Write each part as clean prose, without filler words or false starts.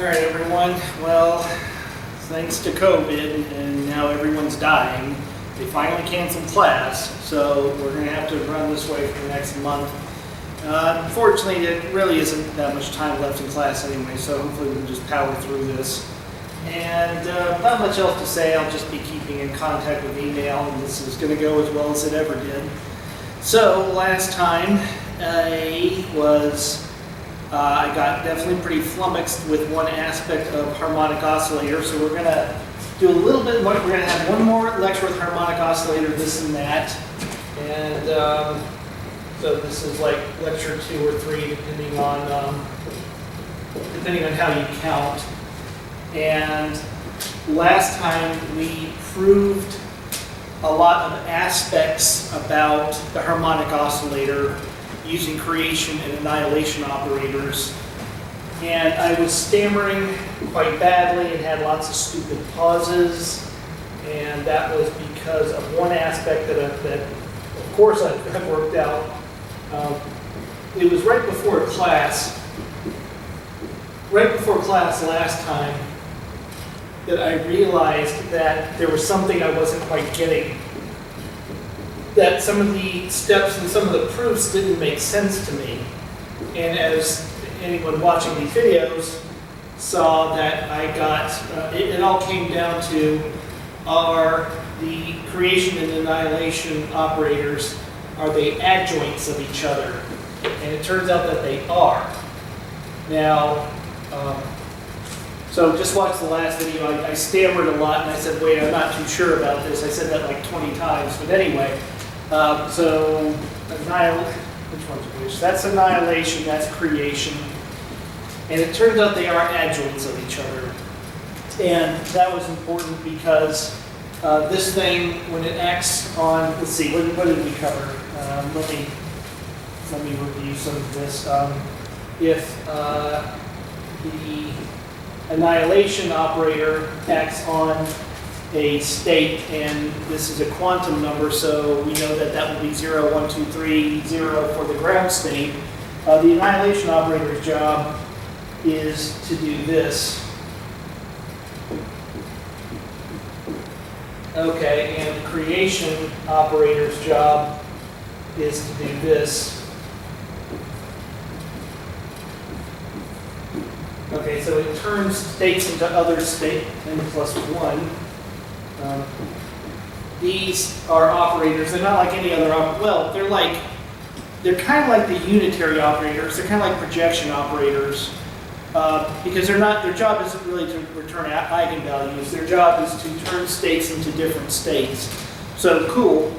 All right, everyone. Well, thanks to COVID and now everyone's dying, they finally canceled class, so we're going to have to run this way for the next month. Unfortunately, there really isn't that much time left in class anyway, so hopefully we can just power through this. And not much else to say. I'll just be keeping in contact with email, and this is going to go as well as it ever did. So last time I got definitely pretty flummoxed with one aspect of harmonic oscillator, so we're going to do a little bit more. We're going to have one more lecture with harmonic oscillator, this and that. And so this is like lecture 2 or 3, depending on how you count. And last time we proved a lot of aspects about the harmonic oscillator using creation and annihilation operators. And I was stammering quite badly and had lots of stupid pauses. And that was because of one aspect that of course, I've worked out. It was right before class last time, that I realized that there was something I wasn't quite getting. That some of the steps and some of the proofs didn't make sense to me. And as anyone watching these videos saw, that I got, it all came down to, are the creation and annihilation operators, are they adjoints of each other? And it turns out that they are. Now, so just watch the last video. I stammered a lot and I said, wait, I'm not too sure about this. I said that like 20 times, but anyway. So, which one's which? That's annihilation, that's creation. And it turns out they are adjoints of each other. And that was important because this thing, when it acts on, let's see, what did we cover? Let me review some of this. If the annihilation operator acts on a state, and this is a quantum number, so we know that that will be 0, 1, 2, 3, 0 for the ground state. The annihilation operator's job is to do this. Okay, and the creation operator's job is to do this. Okay, so it turns states into other state, n plus 1. These are operators. They're not like any other well, they're kind of like the unitary operators. They're kind of like projection operators because their job isn't really to return eigenvalues. Their job is to turn states into different states. So cool.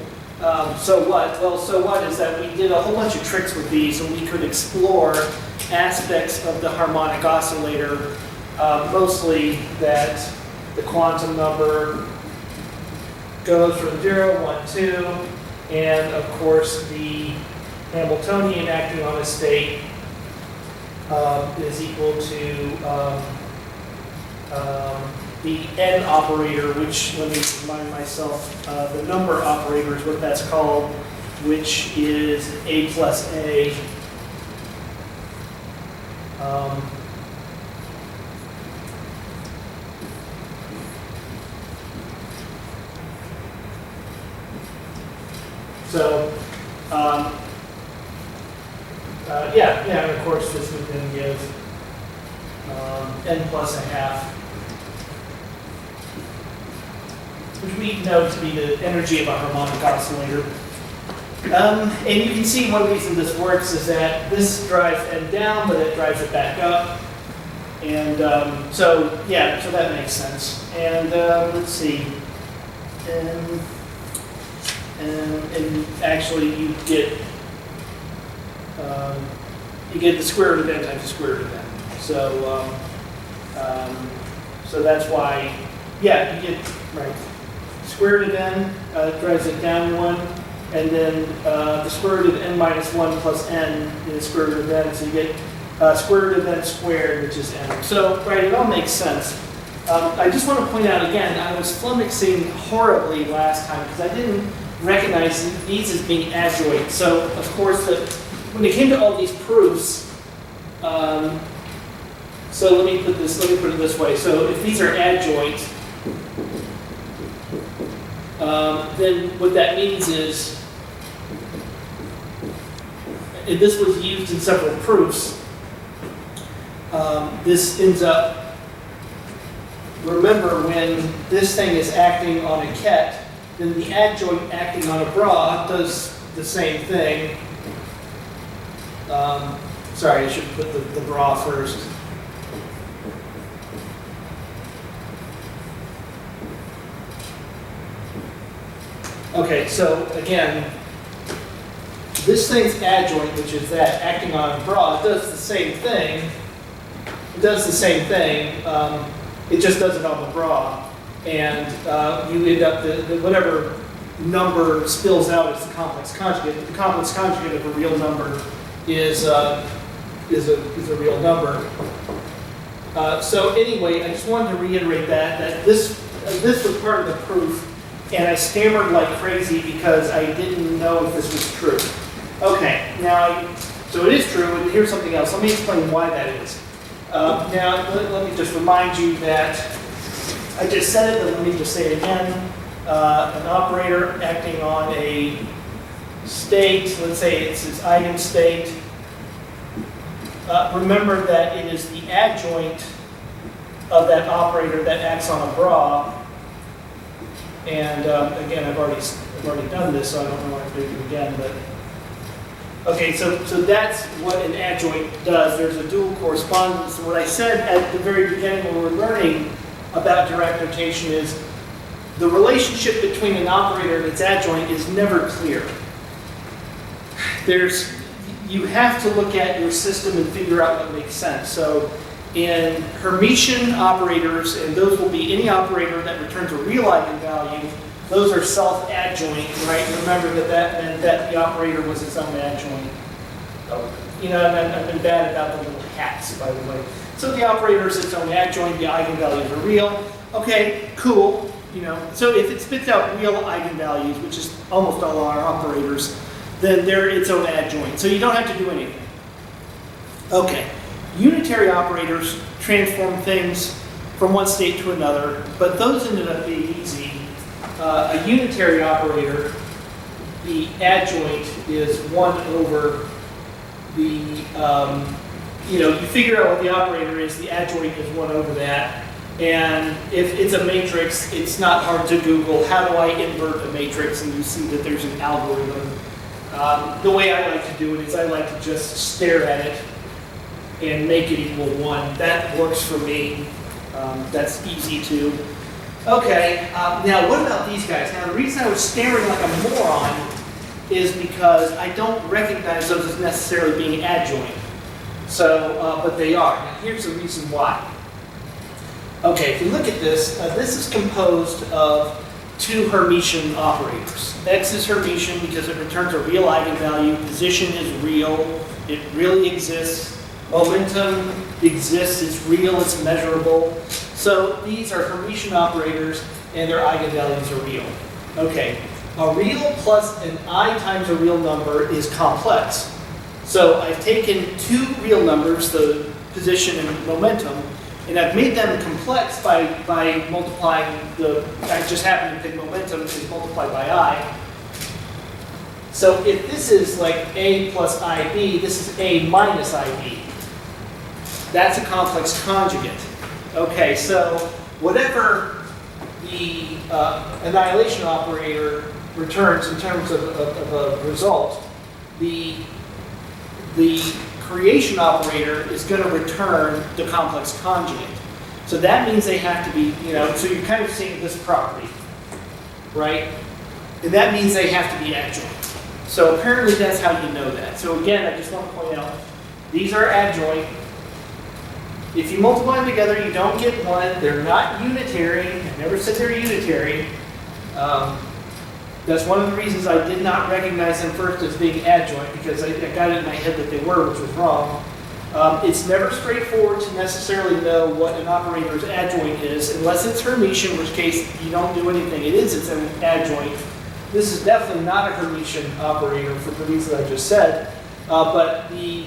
So what? Well, so what is that we did a whole bunch of tricks with these, and we could explore aspects of the harmonic oscillator, mostly that the quantum number goes from 0, 1, 2, and of course the Hamiltonian acting on a state is equal to the n operator, which, let me remind myself, the number operator is what that's called, which is a plus a. And of course this would then give n plus a half, which we know to be the energy of a harmonic oscillator. And you can see one reason this works is that this drives n down, but it drives it back up. And so that makes sense. And let's see. And actually you get the square root of n times the square root of n. So that's why, you get, right, square root of n drives it down 1, and then the square root of n minus 1 plus n is square root of n, so you get square root of n squared, which is n. So, right, it all makes sense. I just want to point out again, I was flummoxing horribly last time because I didn't recognize these as being adjoint. So, of course, when it came to all these proofs, So let me put it this way. So if these are adjoint, then what that means is, and this was used in several proofs, this ends up, remember when this thing is acting on a ket, then the adjoint acting on a bra does the same thing. Sorry, I should put the bra first. Okay, so again, this thing's adjoint, which is that acting on a bra, it does the same thing. It does the same thing. It just does it on the bra, and you end up whatever number spills out is the complex conjugate. The complex conjugate of a real number is a real number. So anyway, I just wanted to reiterate that this was part of the proof. And I stammered like crazy because I didn't know if this was true. Okay, now, so it is true, and here's something else. Let me explain why that is. Now, let me just remind you that I just said it, but let me just say it again. An operator acting on a state, let's say it's its eigenstate. Remember that it is the adjoint of that operator that acts on a bra. And again, I've already done this, so I don't know why I'm doing it again. But okay, so that's what an adjoint does. There's a dual correspondence. And what I said at the very beginning when we were learning about direct notation is the relationship between an operator and its adjoint is never clear. You have to look at your system and figure out what makes sense. So in Hermitian operators, and those will be any operator that returns a real eigenvalue, those are self-adjoint, right? Remember that meant that the operator was its own adjoint. You know, and I've been bad about the little hats, by the way. So the operator is its own adjoint, the eigenvalues are real. Okay, cool. You know, so if it spits out real eigenvalues, which is almost all our operators, then they're its own adjoint. So you don't have to do anything. Okay. Unitary operators transform things from one state to another, but those ended up being easy. A unitary operator, the adjoint is 1 over the, you figure out what the operator is, the adjoint is 1 over that. And if it's a matrix, it's not hard to Google, how do I invert a matrix? And you see that there's an algorithm. The way I like to do it is I like to just stare at it and make it equal 1. That works for me. That's easy too. Okay, now what about these guys? Now the reason I was staring like a moron is because I don't recognize those as necessarily being adjoint. So, but they are. Now here's the reason why. Okay, if you look at this, this is composed of 2 Hermitian operators. X is Hermitian because it returns a real eigenvalue. Position is real. It really exists. Momentum exists, it's real, it's measurable. So these are Hermitian operators and their eigenvalues are real. Okay, a real plus an I times a real number is complex. So I've taken 2 real numbers, the position and momentum, and I've made them complex by multiplying I just happen to pick momentum is multiplied by I. So if this is like A plus IB, this is A minus IB. That's a complex conjugate. Okay, so whatever the annihilation operator returns in terms of a result, the creation operator is going to return the complex conjugate. So that means they have to be, so you're kind of seeing this property, right? And that means they have to be adjoint. So apparently that's how you know that. So again, I just want to point out, these are adjoint. If you multiply them together, you don't get 1. They're not unitary. I never said they're unitary. That's one of the reasons I did not recognize them first as being adjoint, because I got it in my head that they were, which was wrong. It's never straightforward to necessarily know what an operator's adjoint is, unless it's Hermitian, in which case you don't do anything. It is its own adjoint. This is definitely not a Hermitian operator for the reason I just said, but the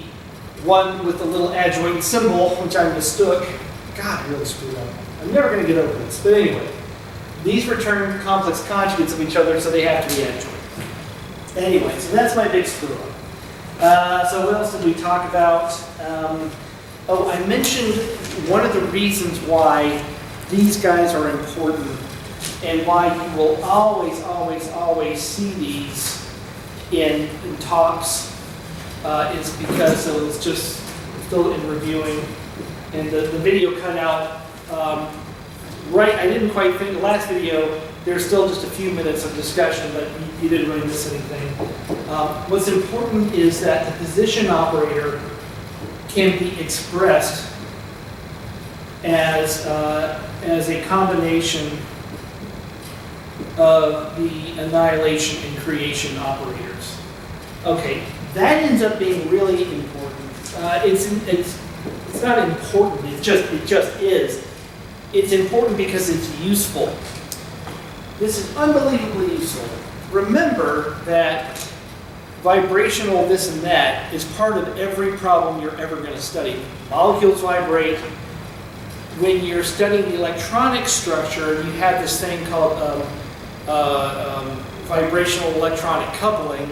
one with the little adjoint symbol, which I mistook. God, I really screwed up. I'm never going to get over this. But anyway, these return complex conjugates of each other, so they have to be adjoint. Anyway, so that's my big screw up. So what else did we talk about? Oh, I mentioned one of the reasons why these guys are important and why you will always, always, always see these in talks is because so it's just still in reviewing, and the video cut out right. I didn't quite think the last video. There's still just a few minutes of discussion, but you didn't really miss anything. What's important is that the position operator can be expressed as a combination of the annihilation and creation operators. Okay, that ends up being really important. It's not important. It just is. It's important because it's useful. This is unbelievably useful. Remember that vibrational this and that is part of every problem you're ever going to study. Molecules vibrate. When you're studying the electronic structure, you have this thing called vibrational electronic coupling.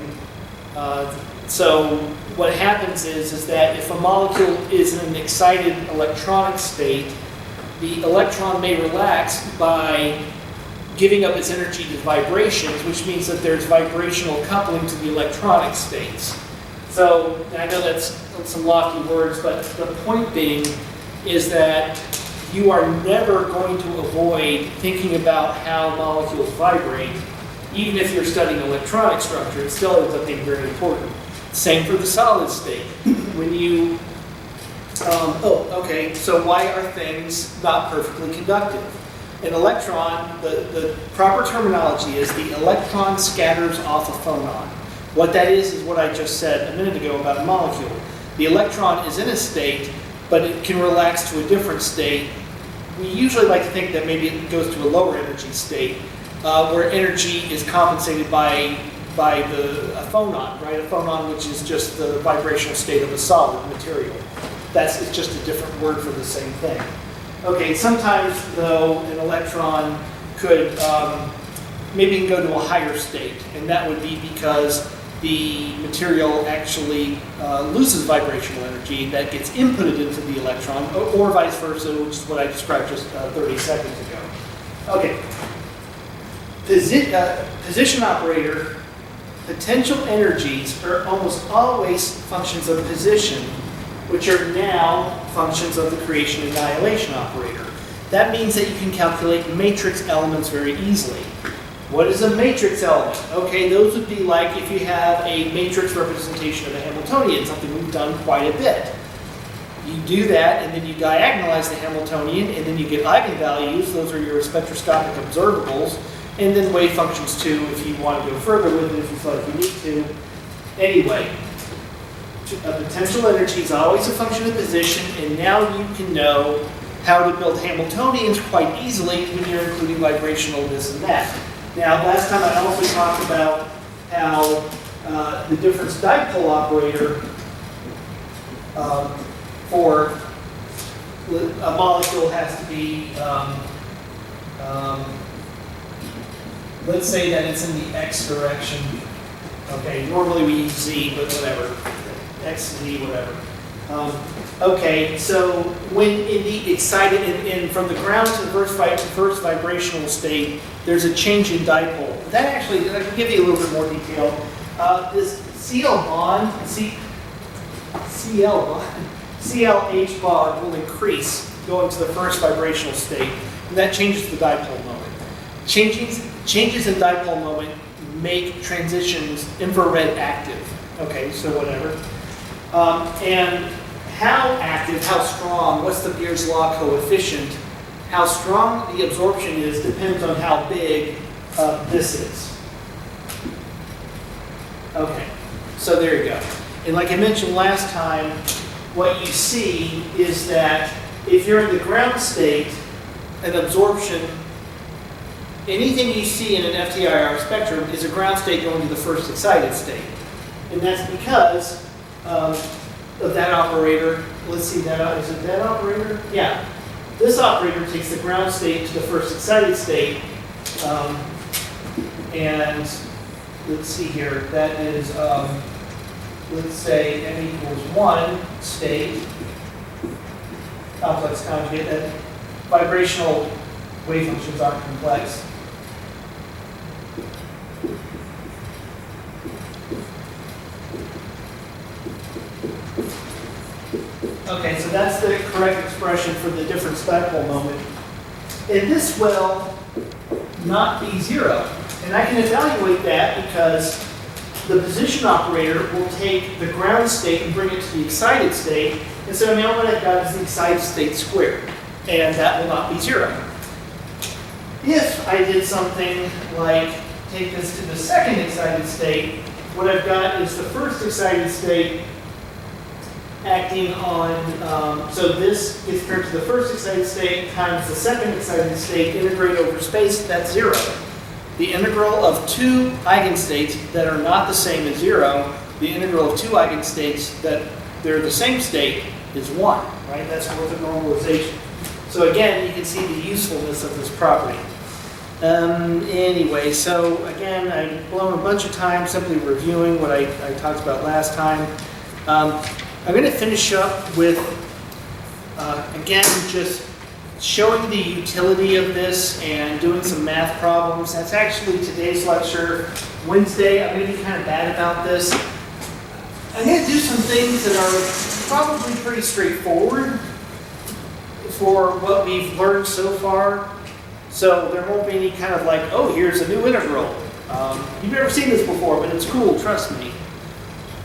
So what happens is that if a molecule is in an excited electronic state, the electron may relax by giving up its energy to vibrations, which means that there's vibrational coupling to the electronic states. So I know that's some lofty words, but the point being is that you are never going to avoid thinking about how molecules vibrate, even if you're studying electronic structure. It still ends up being very important. Same for the solid state. When you, so why are things not perfectly conductive? An electron, the proper terminology is the electron scatters off a phonon. What that is what I just said a minute ago about a molecule. The electron is in a state, but it can relax to a different state. We usually like to think that maybe it goes to a lower energy state, where energy is compensated by a phonon, right? A phonon, which is just the vibrational state of a solid material. It's just a different word for the same thing. Okay, sometimes though an electron could maybe go to a higher state, and that would be because the material actually loses vibrational energy that gets inputted into the electron, or vice versa, which is what I described just 30 seconds ago. Okay, position operator, potential energies are almost always functions of position, which are now functions of the creation and annihilation operator. That means that you can calculate matrix elements very easily. What is a matrix element? Okay, those would be like if you have a matrix representation of a Hamiltonian, something we've done quite a bit. You do that, and then you diagonalize the Hamiltonian, and then you get eigenvalues. Those are your spectroscopic observables, and then wave functions too, if you want to go further with it, if you feel like you need to. Anyway, a potential energy is always a function of position, and now you can know how to build Hamiltonians quite easily when you're including vibrational this and that. Now, last time I also talked about how the difference dipole operator for a molecule has to be, let's say that it's in the x direction. Okay, normally we use z, but whatever. X, Z, whatever. Okay, so when in the excited, and from the ground to the first vibrational state, there's a change in dipole. That actually, I can give you a little bit more detail. This CLH bond will increase going to the first vibrational state, and that changes the dipole moment. Changes in dipole moment make transitions infrared active. Okay, so whatever. And how active, how strong, what's the Beer's law coefficient, how strong the absorption is depends on how big this is. Okay, so there you go. And like I mentioned last time, what you see is that if you're in the ground state, an absorption, anything you see in an FTIR spectrum is a ground state going to the first excited state. And that's because of that operator. Let's see, is it that operator? Yeah. This operator takes the ground state to the first excited state. And let's see here, that is, let's say n equals 1 state, complex conjugate, that vibrational wave functions aren't complex. Okay, so that's the correct expression for the different dipole moment. And this will not be 0. And I can evaluate that because the position operator will take the ground state and bring it to the excited state. And so now what I've got is the excited state squared. And that will not be 0. If I did something like take this to the second excited state, what I've got is the first excited state acting on, so this gets turned to the first excited state times the second excited state, integrate over space, that's 0. The integral of two eigenstates that are not the same as 0, the integral of two eigenstates that they're the same state is 1, right? That's orthogonal normalization. So again, you can see the usefulness of this property. Anyway, so again, I've blown a bunch of time simply reviewing what I talked about last time. I'm going to finish up with, again, just showing the utility of this and doing some math problems. That's actually today's lecture. Wednesday, I'm going to be kind of bad about this. I'm going to do some things that are probably pretty straightforward for what we've learned so far. So there won't be any kind of like, oh, here's a new integral. You've never seen this before, but it's cool, trust me.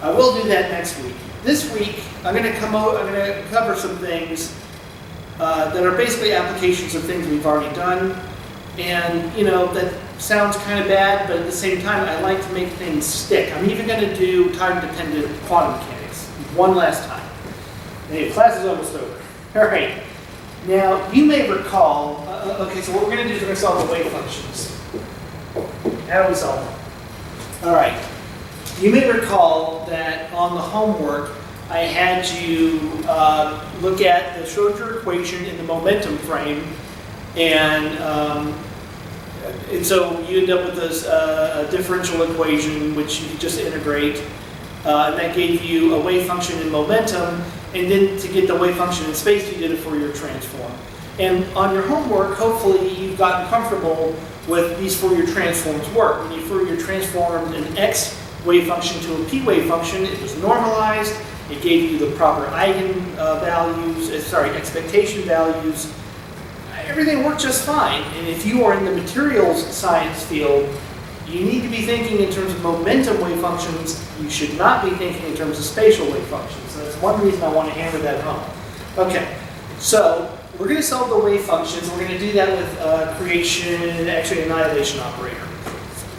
I will do that next week. This week, I'm going to cover some things that are basically applications of things we've already done. And, you know, that sounds kind of bad, but at the same time, I like to make things stick. I'm even going to do time-dependent quantum mechanics one last time. Anyway, class is almost over. All right. Now, you may recall, okay, so what we're going to do is we're going to solve the wave functions. How do we solve them? All right. You may recall that on the homework, I had you look at the Schrodinger equation in the momentum frame, and so you end up with this differential equation, which you just integrate, and that gave you a wave function in momentum, and then to get the wave function in space, you did it for your transform. And on your homework, hopefully, you've gotten comfortable with these Fourier transforms work. When you Fourier transformed an x wave function to a p wave function, it was normalized. It gave you the proper expectation values. Everything worked just fine. And if you are in the materials science field, you need to be thinking in terms of momentum wave functions. You should not be thinking in terms of spatial wave functions. So that's one reason I want to hammer that home. Okay, so we're going to solve the wave functions. We're going to do that with annihilation operator,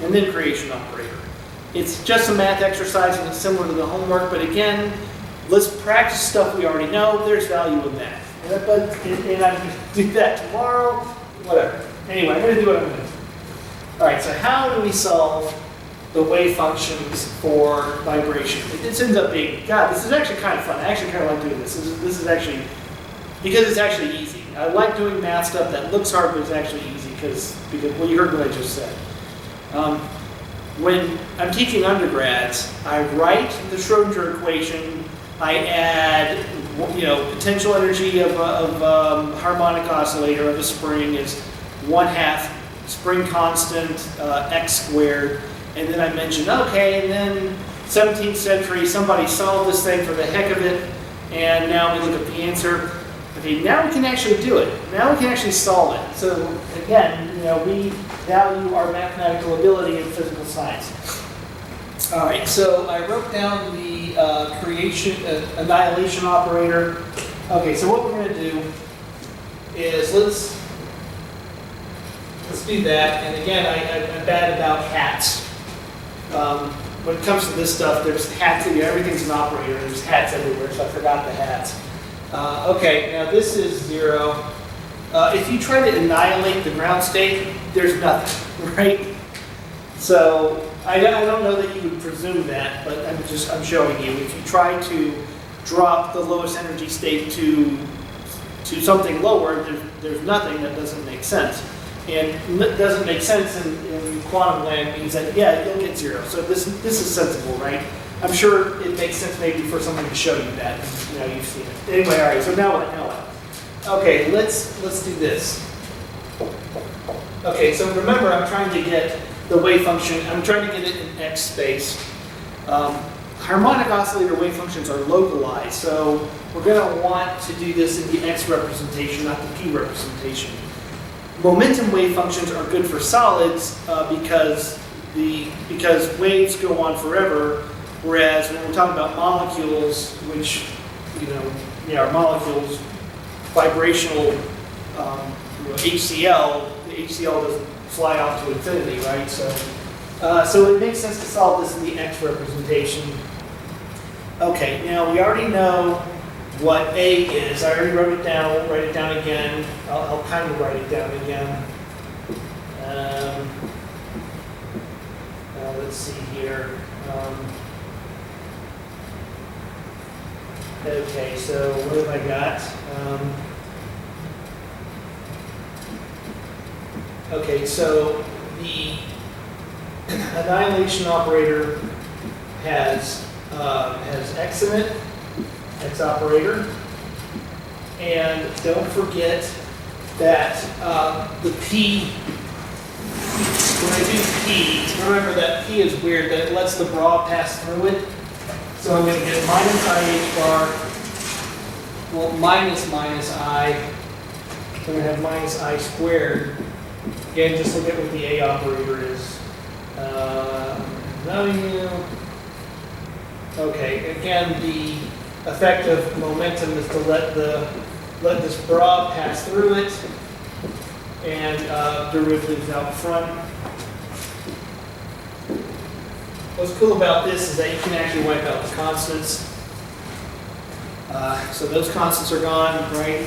and then creation operator. It's just a math exercise and it's similar to the homework, but again, let's practice stuff we already know. There's value in that. And I'm going to do that tomorrow, whatever. Anyway, I'm going to do what I'm going to do. All right, so how do we solve the wave functions for vibration? It ends up being, God, this is actually kind of fun. I actually kind of like doing this. This is actually, because it's actually easy. I like doing math stuff that looks hard, but it's actually easy because well, you heard what I just said. When I'm teaching undergrads, I write the Schrodinger equation. I add, potential energy of harmonic oscillator of a spring is 1/2 spring constant x squared, and then I mentioned, okay, and then 17th century somebody solved this thing for the heck of it, and now we look at the answer. Okay, now we can actually do it. Now we can actually solve it. So again, we value our mathematical ability in physical science. All right, so I wrote down the annihilation operator. Okay, so what we're going to do is let's do that. And again, I'm bad about hats. When it comes to this stuff, there's hats. Everything's an operator. There's hats everywhere, so I forgot the hats. Okay, now this is 0. If you try to annihilate the ground state, there's nothing, right? So I don't know that you would presume that, but I'm showing you. If you try to drop the lowest energy state to something lower, there's nothing. That doesn't make sense. And it doesn't make sense in quantum land means that, yeah, you'll get zero. So this is sensible, right? I'm sure it makes sense maybe for someone to show you that. You know, you've seen it. Anyway, all right, so now what? Okay, let's do this. Okay, so remember, I'm trying to get the wave function, I'm trying to get it in X space. Harmonic oscillator wave functions are localized, so we're going to want to do this in the X representation, not the P representation. Momentum wave functions are good for solids because waves go on forever, whereas when we're talking about molecules, which are molecules, vibrational HCl, the HCl doesn't fly off to infinity, right? So it makes sense to solve this in the X representation. Okay, now we already know what A is. I already wrote it down. I'll write it down again. I'll kind of write it down again. Let's see here. Okay, so what have I got? Okay, so the annihilation operator has X in it, X operator, and don't forget that the P, when I do P, remember that P is weird, that it lets the bra pass through it. So I'm going to get minus IH bar, well, minus I, I'm going to have minus I squared. Again, just look at what the A operator is. W. Okay, again, the effect of momentum is to let this bra pass through it, and derivatives out front. What's cool about this is that you can actually wipe out the constants. So those constants are gone, right?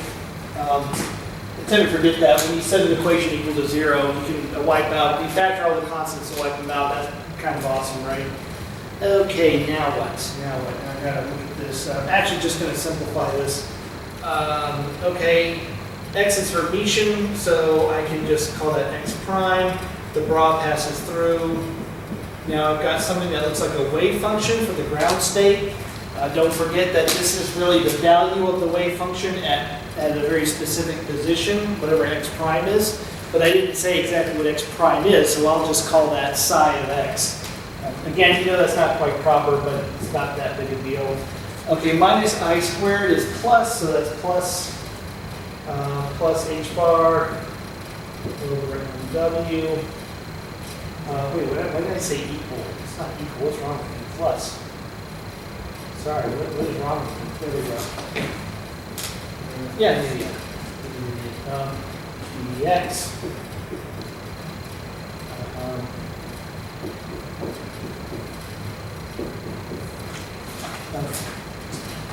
I tend to forget that when you set an equation equal to 0, you can wipe out, you factor all the constants and wipe them out. That's kind of awesome, right? Okay, now what? Now I gotta look at this. I'm actually just going to simplify this. Okay, X is Hermitian, so I can just call that X prime. The bra passes through. Now I've got something that looks like a wave function for the ground state. Don't forget that this is really the value of the wave function at a very specific position, whatever X prime is. But I didn't say exactly what X prime is, so I'll just call that psi of X. Again, you know that's not quite proper, but it's not that big a deal. Okay, minus I squared is plus, so that's plus H bar over W. Wait, why did I say equal? It's not equal. What's wrong with me? Plus. Sorry, what is wrong with me? There we go. Yeah. dx.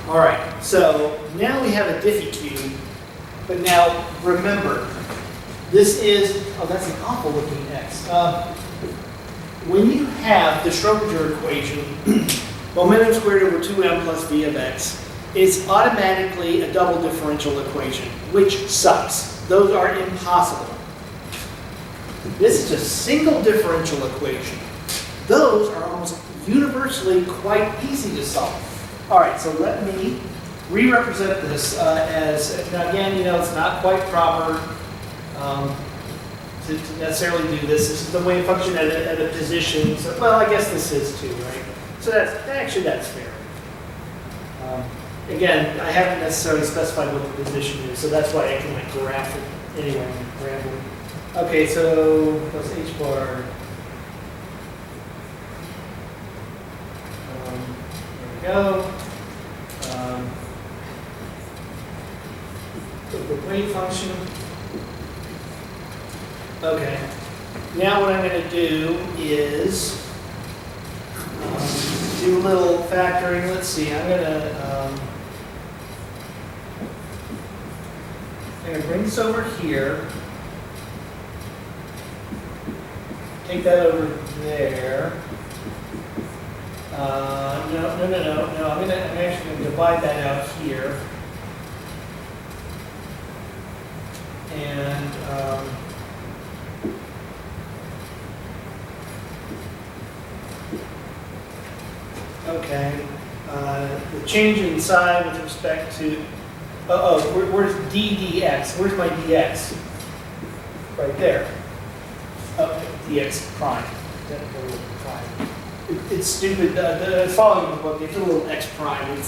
All right, so now we have a Diffie cube, but now remember, this is, oh, that's an awful looking X. When you have the Schrodinger equation, momentum squared over 2m plus v of x, it's automatically a double differential equation, which sucks. Those are impossible. This is a single differential equation. Those are almost universally quite easy to solve. All right, so let me re-represent this as, now again, you know, it's not quite proper to necessarily do this. This is the wave function at a position. So, well, I guess this is too, right? So that's fair. Again, I haven't necessarily specified what the position is, so that's why I can like graph it anyway. Okay, so plus H bar. There we go. The wave function. Okay. Now what I'm going to do is do a little factoring. Let's see. I'm going to bring this over here. Take that over there. No. I'm actually going to divide that out here. And okay, the change inside with respect to, where's ddx? Where's my dx? Right there. Okay, dx prime. It's stupid. Following the book, it's a little x prime.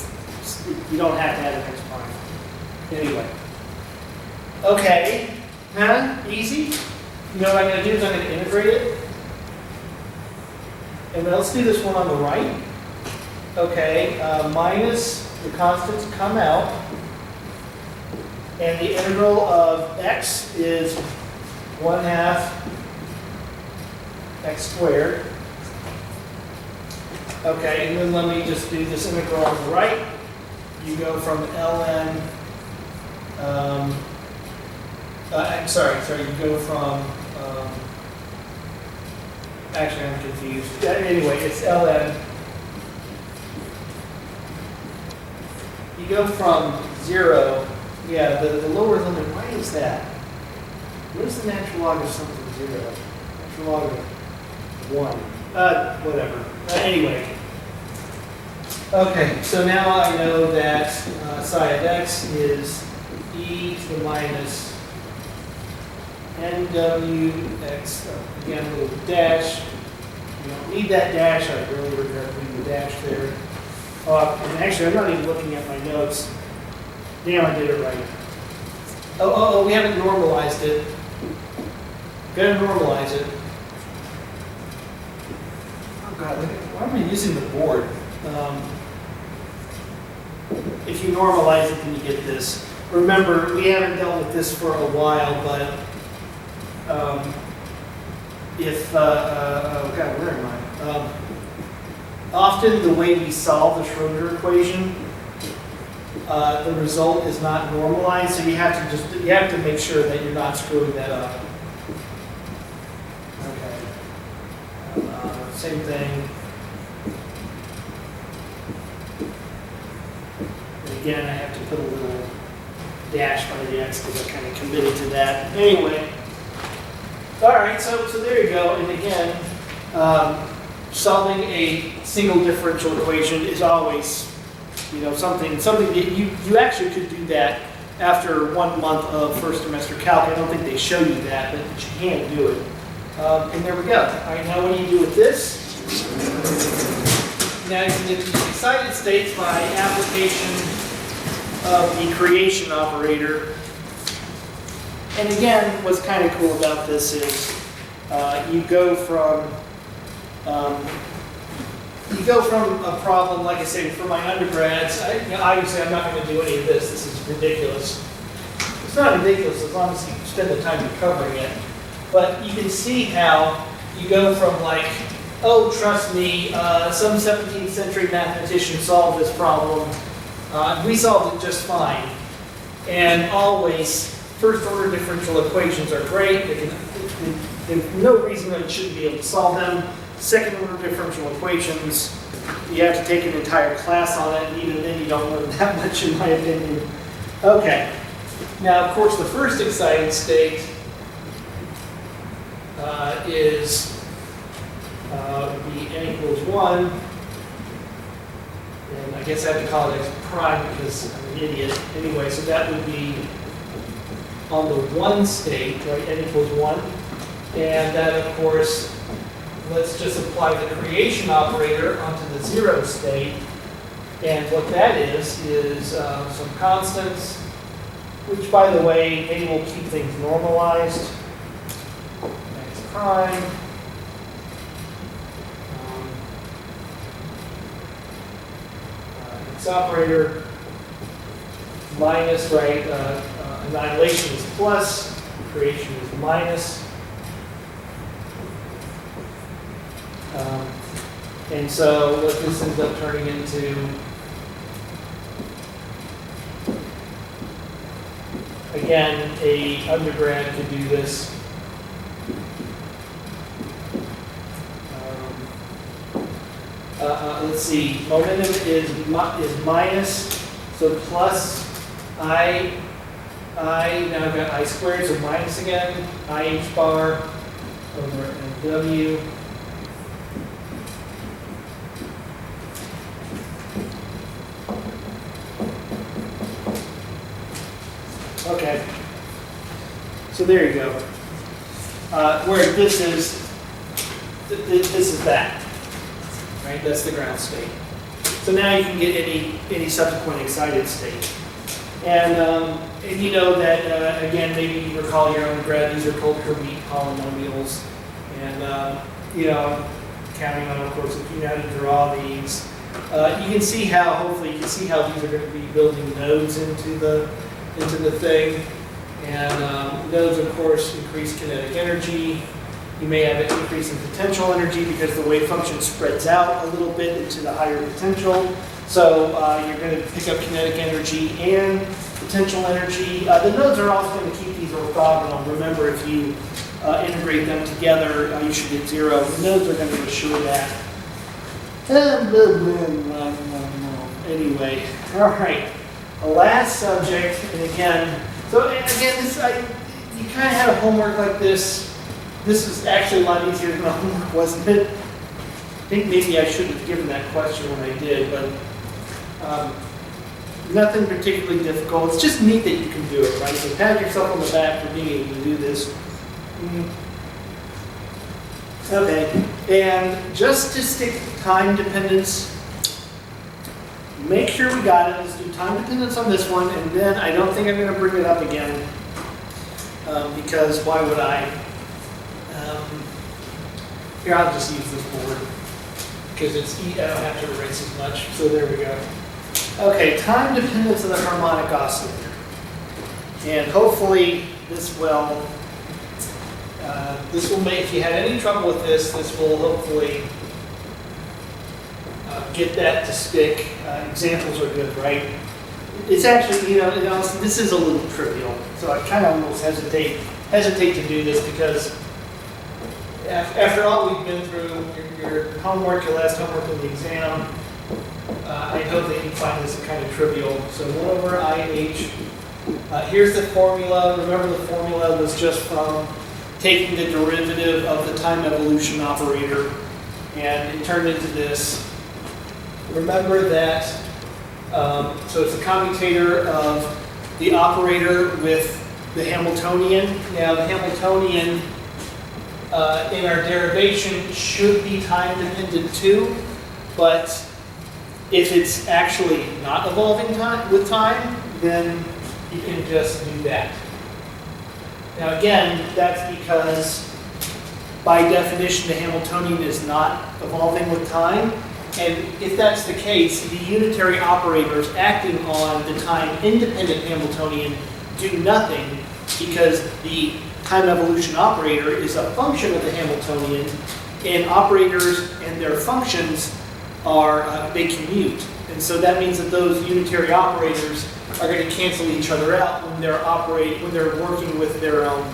You don't have to have an x prime. Anyway. Okay. Huh? Easy? You know what I'm going to do is I'm going to integrate it. And then let's do this one on the right. Okay. Minus the constants come out. And the integral of x is 1/2 x squared. Okay, and then let me just do this integral on the right. You go from ln, I'm sorry, you go from, actually I'm confused. Anyway, it's ln. You go from 0, yeah, the lower limit, why is that? What is the natural log of something 0? Natural log of 1. Whatever. Anyway. Okay, so now I know that psi of x is e to the minus nwx, again, a little dash. You don't need that dash. I really regret putting the dash there. And actually, I'm not even looking at my notes. Damn, I did it right. Oh, we haven't normalized it. Gotta normalize it. Oh God, why am I using the board? If you normalize it, then you get this. Remember, we haven't dealt with this for a while, but oh God, where am I? Often the way we solve the Schrodinger equation, the result is not normalized, so you have to make sure that you're not screwing that up. Okay. Same thing. And again, I have to put a little dash by the x because I kind of committed to that. Anyway. All right, so there you go. And again, solving a single differential equation is always, something that you actually could do that after 1 month of first semester calc. I don't think they show you that, but you can do it. And there we go. All right, now what do you do with this? Now you can get the excited states by application of the creation operator. And again, what's kind of cool about this is you go from a problem, like I say, for my undergrads. Obviously, I'm not going to do any of this. This is ridiculous. It's not ridiculous as long as you spend the time covering it. But you can see how you go from like, oh, trust me, some 17th century mathematician solved this problem. We solved it just fine. And always, first order differential equations are great. There's no reason that you shouldn't be able to solve them. Second order differential equations, you have to take an entire class on it, and even then you don't learn that much in my opinion. Okay, now of course the first excited state is the n equals 1, and I guess I have to call it x prime because I'm an idiot. Anyway, so that would be on the 1 state, right, n equals 1, and that of course, let's just apply the creation operator onto the 0 state. And what that is some constants, which by the way, they will keep things normalized. X prime. X operator minus, right, annihilation is plus, creation is minus. And so what this ends up turning into, again, a undergrad could do this. let's see, momentum is minus, so plus now I've got I squared, so minus again, IH bar over MW. Okay, so there you go. Where this is that, right? That's the ground state. So now you can get any subsequent excited state. And you know that, again, maybe you recall your undergrad, these are called Hermite polynomials. And, you know, I'm counting on, of course, if you know how to draw these. You can see how, hopefully, you can see how these are going to be building nodes into the thing. And nodes, of course, increase kinetic energy. You may have an increase in potential energy because the wave function spreads out a little bit into the higher potential. So you're going to pick up kinetic energy and potential energy. The nodes are also going to keep these orthogonal. Remember, if you integrate them together, you should get 0. The nodes are going to assure that. Anyway, all right. The last subject, and again, this you kind of had a homework like this. This is actually a lot easier than the homework, wasn't it? I think maybe I should have given that question when I did, but nothing particularly difficult. It's just neat that you can do it, right? So pat yourself on the back for being able to do this. Okay, and just to stick to time dependence, make sure we got it. Let's do time dependence on this one, and then I don't think I'm going to bring it up again because why would I? Here, I'll just use this board because it's I don't have to erase as much. So there we go. Okay, time dependence of the harmonic oscillator, and hopefully this will make. If you had any trouble with this will hopefully get that to stick. Examples are good, right? It's actually, honestly, this is a little trivial, so I kind of almost hesitate to do this because after all we've been through, your homework, your last homework of the exam, I hope that you find this kind of trivial. So 1 over IH. Here's the formula. Remember, the formula was just from taking the derivative of the time evolution operator, and it turned into this. Remember that, so it's a commutator of the operator with the Hamiltonian. Now, the Hamiltonian in our derivation should be time dependent too, but if it's actually not evolving with time, then you can just do that. Now again, that's because by definition the Hamiltonian is not evolving with time, and if that's the case, the unitary operators acting on the time-independent Hamiltonian do nothing because the time evolution operator is a function of the Hamiltonian, and operators and their functions they commute. And so that means that those unitary operators are going to cancel each other out when they're working with their own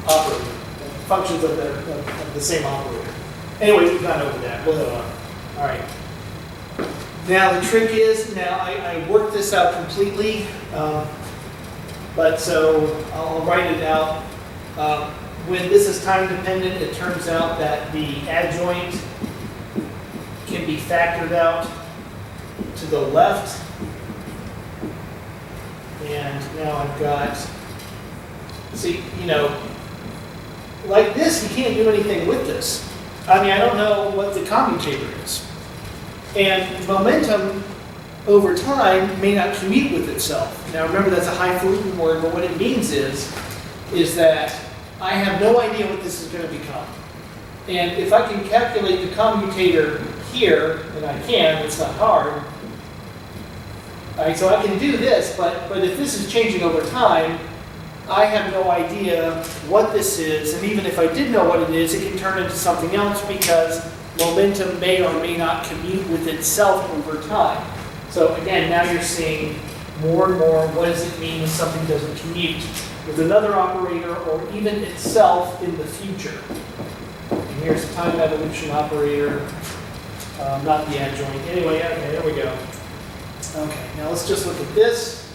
operator, functions of the same operator. Anyway, we've gone over that. We'll go on. All right. Now the trick is, I worked this out completely, but so I'll write it out. When this is time dependent, it turns out that the adjoint can be factored out to the left. And now I've got, see, like this, you can't do anything with this. I mean, I don't know what the commutator is. And momentum over time may not commute with itself. Now remember, that's a highfalutin word, but what it means is that I have no idea what this is going to become. And if I can calculate the commutator here, and I can, it's not hard. All right, so I can do this, but if this is changing over time, I have no idea what this is, and even if I did know what it is, it can turn into something else because momentum may or may not commute with itself over time. So again, now you're seeing more and more, what does it mean when something doesn't commute with another operator or even itself in the future? And here's the time evolution operator. not the adjoint. Anyway, okay, there we go. Okay, now let's just look at this.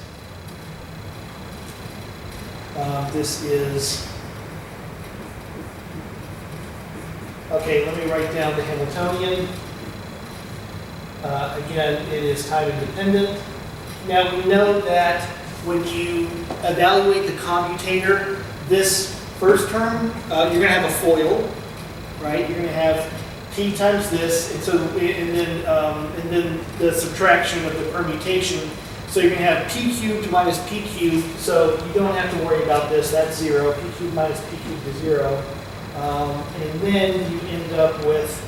This is, okay, let me write down the Hamiltonian. Again, it is time independent. Now we know that when you evaluate the commutator, this first term, you're going to have a FOIL, right? You're going to have P times this, and so and then the subtraction of the permutation. So you're going to have P cubed minus P cubed, so you don't have to worry about this. That's 0. P cubed minus P cubed is 0. And then you end up with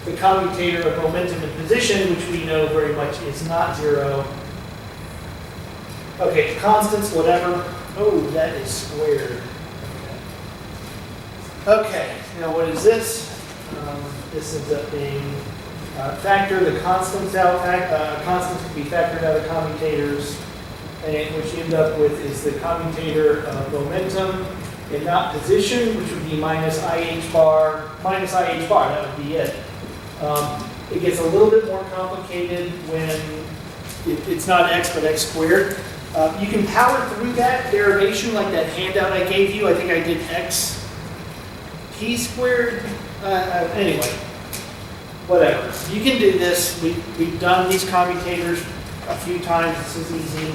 the commutator of momentum and position, which we know very much is not 0. Okay, constants, whatever. Oh, that is squared. Okay, now what is this? This ends up being factor the constants out. Constants can be factored out of commutators, and what you end up with is the commutator of momentum and not position, which would be minus IH bar. Minus IH bar, that would be it. It gets a little bit more complicated when it's not x but x squared. You can power through that derivation like that handout I gave you. I think I did x p squared. Anyway, whatever. You can do this. We've done these commutators a few times. This is easy.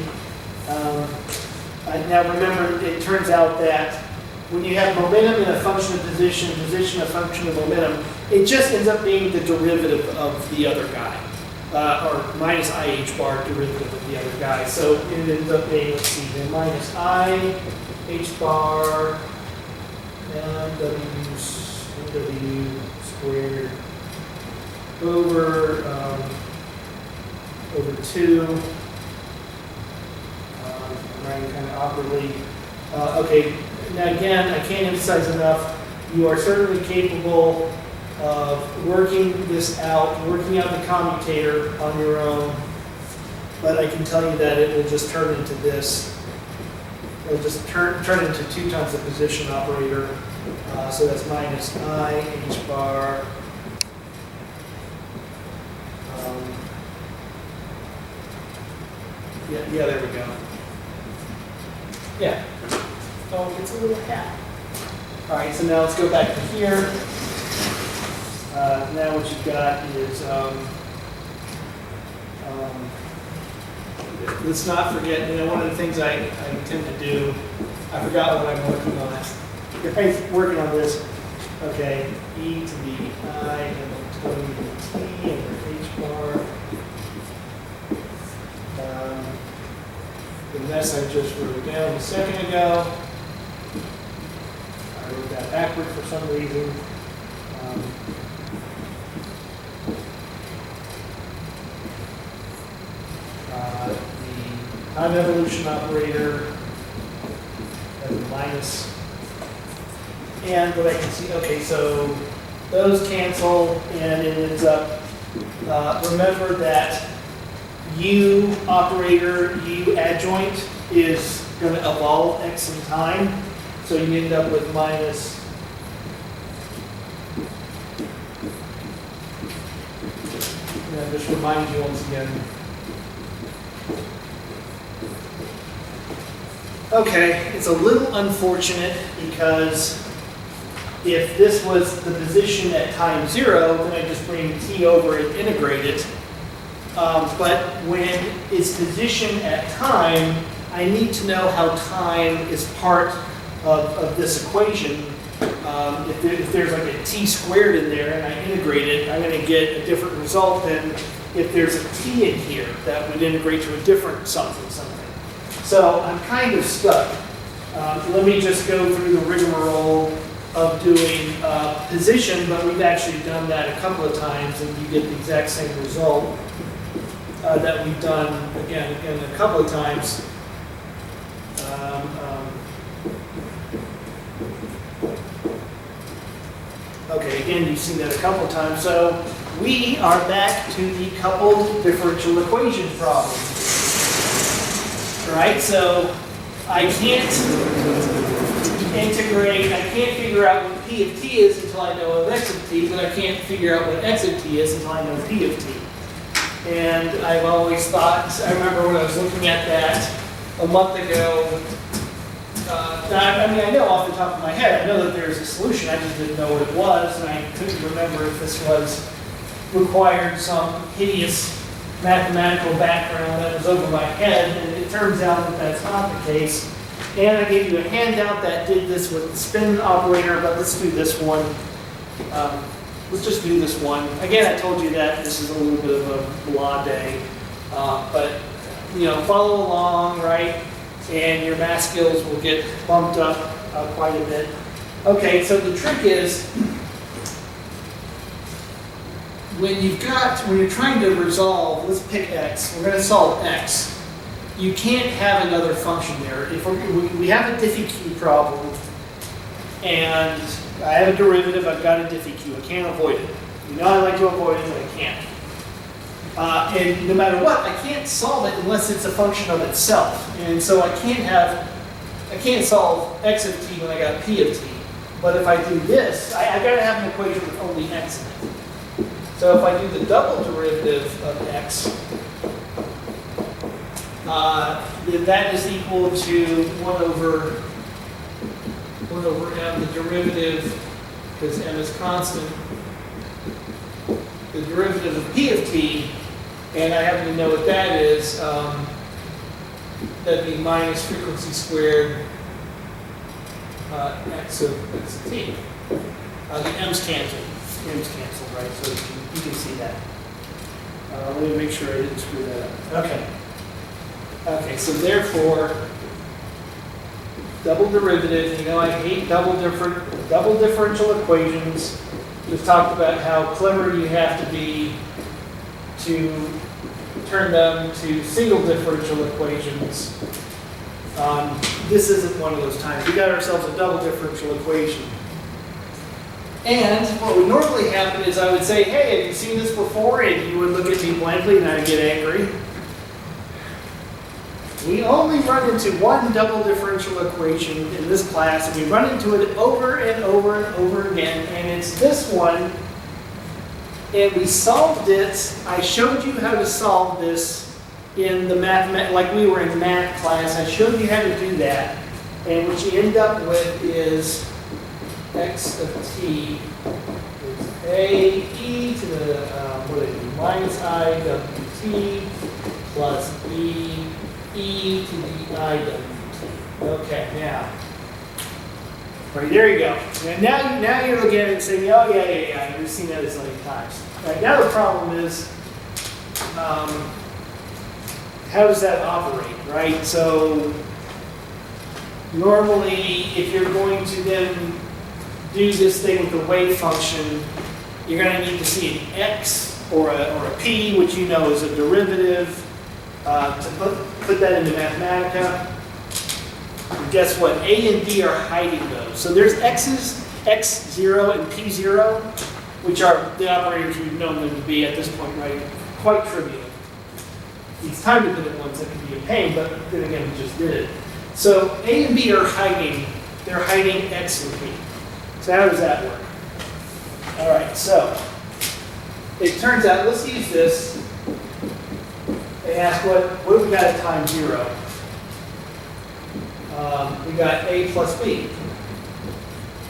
Now remember, it turns out that when you have momentum in a function of position, position a function of momentum, it just ends up being the derivative of the other guy, or minus IH bar derivative of the other guy. So it ends up being, let's see, then minus IH bar MW squared over 2. I'm writing kind of awkwardly. Okay, now again, I can't emphasize enough, you are certainly capable of working this out, working out the commutator on your own, but I can tell you that it will just turn into this. It'll just turn into 2 times the position operator. So that's minus IH bar yeah, there we go. Yeah. Oh, it's a little hat. All right, so now let's go back to here. Now what you've got is, let's not forget, one of the things I tend to do, I forgot what I'm working on. I'm working on this. Okay, e to the I and then t and h bar. The mess I just wrote down a second ago. I wrote that backward for some reason. The time evolution operator as a minus. And what I can see, okay, so those cancel, and it ends up, remember that U operator, U adjoint is going to evolve x in time. So you end up with minus just remind you once again. Okay, it's a little unfortunate because if this was the position at time 0, then I just bring t over and integrate it. But when it's position at time, I need to know how time is part of this equation. If there's like a t squared in there and I integrate it, I'm going to get a different result than if there's a t in here that would integrate to a different something. So I'm kind of stuck. Let me just go through the rigmarole of doing position, but we've actually done that a couple of times and you get the exact same result that we've done again a couple of times. Okay, again, you've seen that a couple of times. So we are back to the coupled differential equation problem. All right, so I can't integrate, I can't figure out what P of T is until I know of X of T, but I can't figure out what X of T is until I know P of T. And I've always thought, I remember when I was looking at that a month ago, I mean, I know off the top of my head, I know that there's a solution, I just didn't know what it was, and I couldn't remember if this required some hideous mathematical background that was over my head, and it turns out that that's not the case. And I gave you a handout that did this with the spin operator, but let's do this one. Let's just do this one. Again, I told you that this is a little bit of a blah day, but you know, follow along, right? And your math skills will get bumped up quite a bit. Okay, so the trick is when you're trying to resolve, let's pick X. We're going to solve X. You can't have another function there. If we have a Diffie-Q problem, and I have a derivative, I've got a Diffie-Q. I can't avoid it. You know I like to avoid it, but I can't. And no matter what, I can't solve it unless it's a function of itself. And so I can't solve X of T when I got P of T. But if I do this, I got to have an equation with only X in it. So if I do the double derivative of X, then that is equal to 1 over m, the derivative, because m is constant, the derivative of P of T, and I happen to know what that is, that'd be minus frequency squared X of T. The m's cancel. M's cancel, right? So you can see that. Let me make sure I didn't screw that up. Okay. Okay, so therefore, double derivative, you know I hate double differential equations. We've talked about how clever you have to be to turn them to single differential equations. This isn't one of those times. We got ourselves a double differential equation. And what would normally happen is I would say, hey, have you seen this before? And you would look at me blankly and I'd get angry. We only run into one double differential equation in this class, and we run into it over and over and over again, and it's this one. And we solved it. I showed you how to solve this in the like we were in math class. I showed you how to do that. And what you end up with is X of T is A e to the minus I W T plus B e to the I W T. Okay, now. Right, there you go. And now you're looking at it and saying, oh yeah, we've seen that as many times. Right, now the problem is, how does that operate, right? So normally, if you're going to then do this thing with the wave function, you're going to need to see an X or a P, which you know is a derivative, to put that into Mathematica. And guess what? A and D are hiding those. So there's X's, X0 and P0, which are the operators we've known them to be at this point, right? Quite trivial. It's time to put it ones that can be a pain, but then again, we just did it. So A and B are hiding. They're hiding X and P. So how does that work? All right, so it turns out, let's use this. They ask what have we got at time 0? We got A plus B.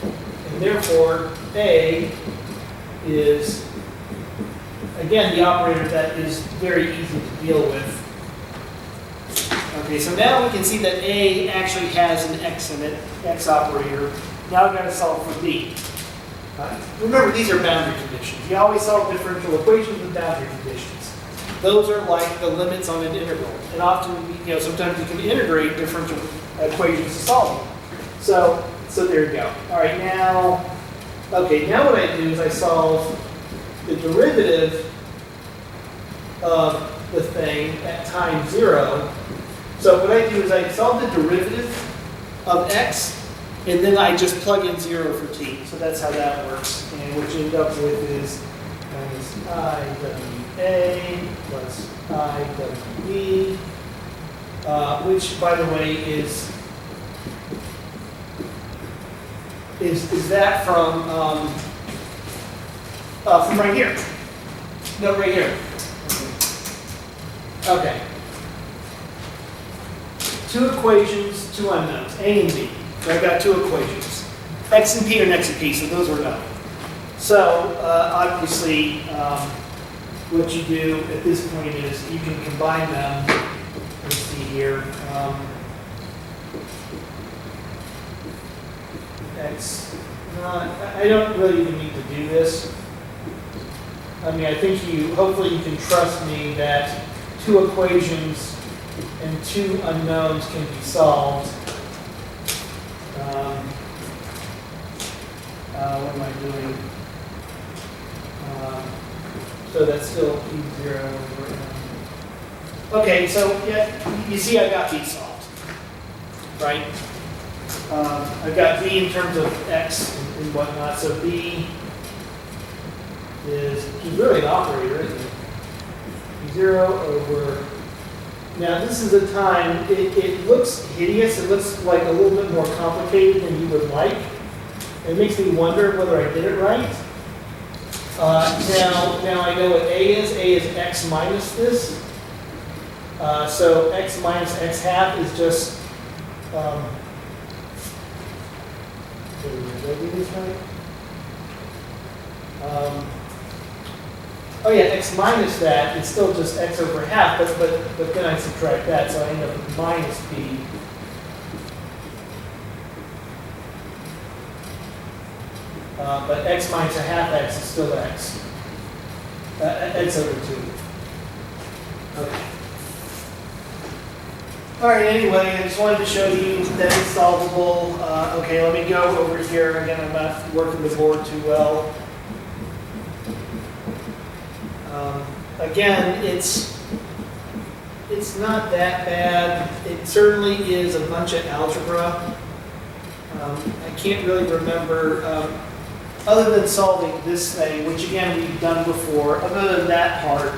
And therefore, A is, again, the operator that is very easy to deal with. Okay, so now we can see that A actually has an X in it, X operator. Now we've got to solve for B. Remember, these are boundary conditions. You always solve differential equations with boundary conditions. Those are like the limits on an integral. And often, sometimes you can integrate differential equations to solve them. So there you go. All right, now what I do is I solve the derivative of the thing at time 0. So what I do is I solve the derivative of X, and then I just plug in 0 for T. So that's how that works. And what you end up with is minus IWA plus IWB, which, by the way, is is that from right here. No, right here. Okay. Two equations, two unknowns, A and B. So I've got two equations. X and P are next to P, so those are known. So obviously, what you do at this point is you can combine them. Let's see here. X. I don't really even need to do this. I mean, I think hopefully you can trust me that two equations and two unknowns can be solved. What am I doing? So that's still E0. Okay, so yeah, you see I got B solved, right? I've got B in terms of X and whatnot, so B is really an operator, isn't it? 0 over, now this is a time, it looks hideous, it looks like a little bit more complicated than you would like. It makes me wonder whether I did it right. Now I know what A is X minus this. So X minus X half is just, did I do this right? Oh yeah, X minus that is still just X over half, but then I subtract that, so I end up with minus B. But X minus a half X is still X. X over 2. Okay. All right, anyway, I just wanted to show you that it's solvable. Okay, let me go over here. Again, I'm not working the board too well. Again, it's not that bad. It certainly is a bunch of algebra. I can't really remember, other than solving this thing, which again we've done before, other than that part,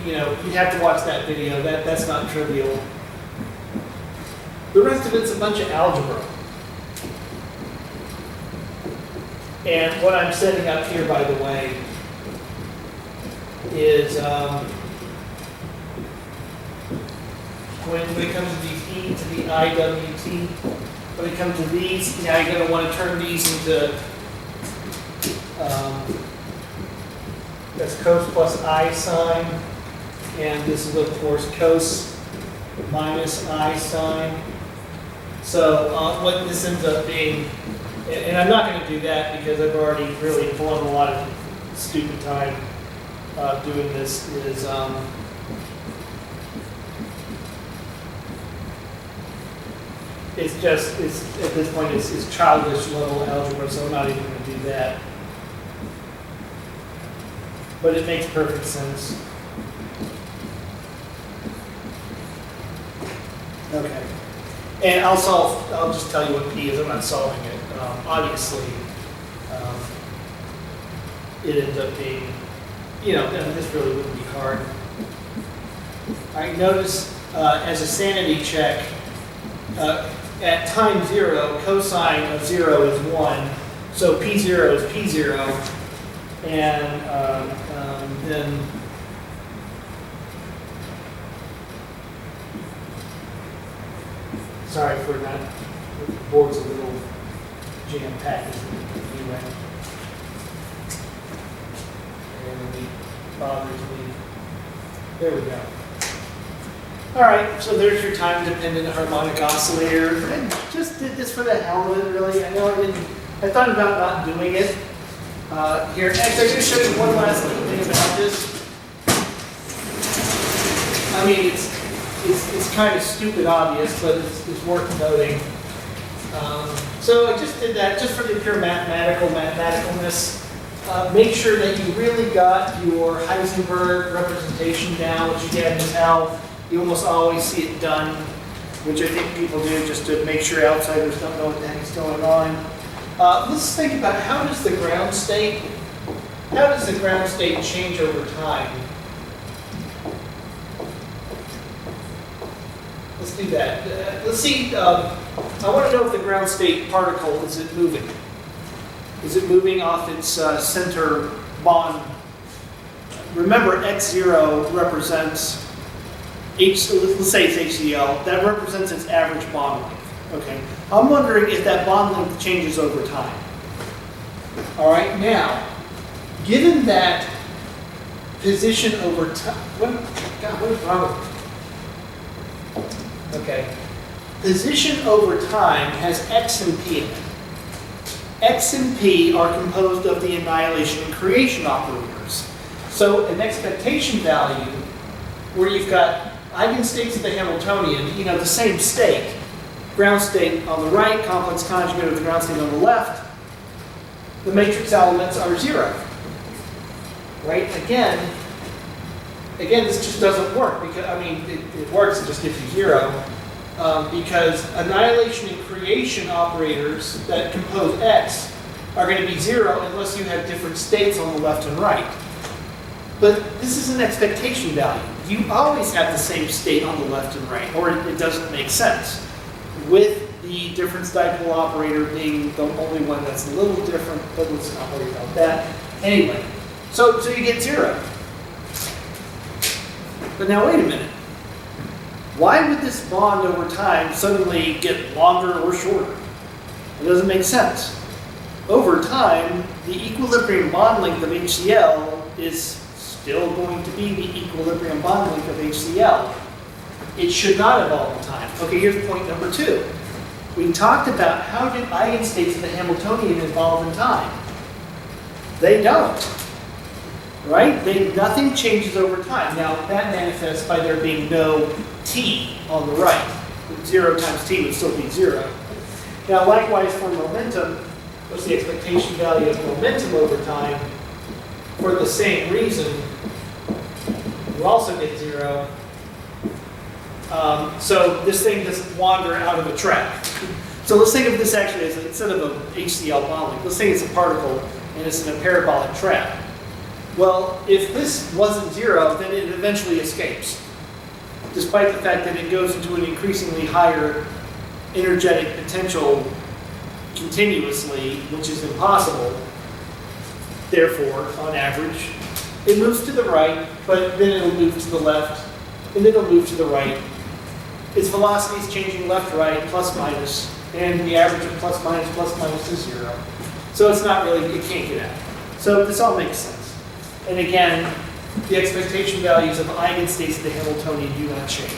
you'd have to watch that video. That's not trivial. The rest of it's a bunch of algebra. And what I'm setting up here, by the way, is when it comes to these E to the IWT, when it comes to these, now you're going to want to turn these into, that's cos plus I sine, and this is of course cos minus I sine. So what this ends up being, and I'm not going to do that because I've already really blown a lot of stupid time doing this, is it's at this point it's childish level algebra, so I'm not even going to do that. But it makes perfect sense. Okay. And I'll just tell you what P is. I'm not solving it. Obviously, it ends up being, this really wouldn't be hard. All right, notice as a sanity check, at time 0, cosine of 0 is 1. So P0 is P0. And then sorry for that. The board's a little jam-packed anyway. And it bothers me. There we go. All right, so there's your time-dependent harmonic oscillator. I just did this for the hell of it, really. I know I thought about not doing it. Here, actually, I'm going to show you one last little thing about this. I mean, it's kind of stupid obvious, but it's worth noting. So I just did that just for the pure mathematicalness. Make sure that you really got your Heisenberg representation down, which again is how you almost always see it done, which I think people do just to make sure outsiders don't know what the heck's going on. Let's think about how does the ground state change over time? Let's do that. Let's see, I want to know if the ground state particle, is it moving? Is it moving off its center bond? Remember, x0 represents, let's say it's HCl, that represents its average bond length. Okay, I'm wondering if that bond length changes over time. All right, now, given that position over time, what is wrong with it? Okay, position over time has x and p in it. X and p are composed of the annihilation and creation operators. So an expectation value where you've got eigenstates of the Hamiltonian, you know, the same state, ground state on the right, complex conjugate of the ground state on the left, the matrix elements are 0. Right? Again, this just doesn't work because, I mean, it works, it just gives you 0. Because annihilation and creation operators that compose X are going to be 0 unless you have different states on the left and right. But this is an expectation value. You always have the same state on the left and right, or it doesn't make sense. With the difference dipole operator being the only one that's a little different, but let's not worry about that. Anyway, so you get 0. But now wait a minute. Why would this bond over time suddenly get longer or shorter? It doesn't make sense. Over time, the equilibrium bond length of HCl is still going to be the equilibrium bond length of HCl. It should not evolve in time. Okay, here's point number 2. We talked about how do eigenstates of the Hamiltonian evolve in time. They don't. Right? Nothing changes over time. Now, that manifests by there being no t on the right. 0 times t would still be 0. Now, likewise for momentum, what's the expectation value of momentum over time? For the same reason, you also get 0. So this thing doesn't wander out of a track. So let's think of this actually as, instead of an HCl bond length, let's say it's a particle and it's in a parabolic trap. Well, if this wasn't 0, then it eventually escapes, despite the fact that it goes into an increasingly higher energetic potential continuously, which is impossible. Therefore, on average, it moves to the right, but then it'll move to the left, and then it'll move to the right. Its velocity is changing left, right, plus, minus, and the average of plus, minus is 0. So it's not really, it can't get out. So this all makes sense. And again, the expectation values of eigenstates of the Hamiltonian do not change.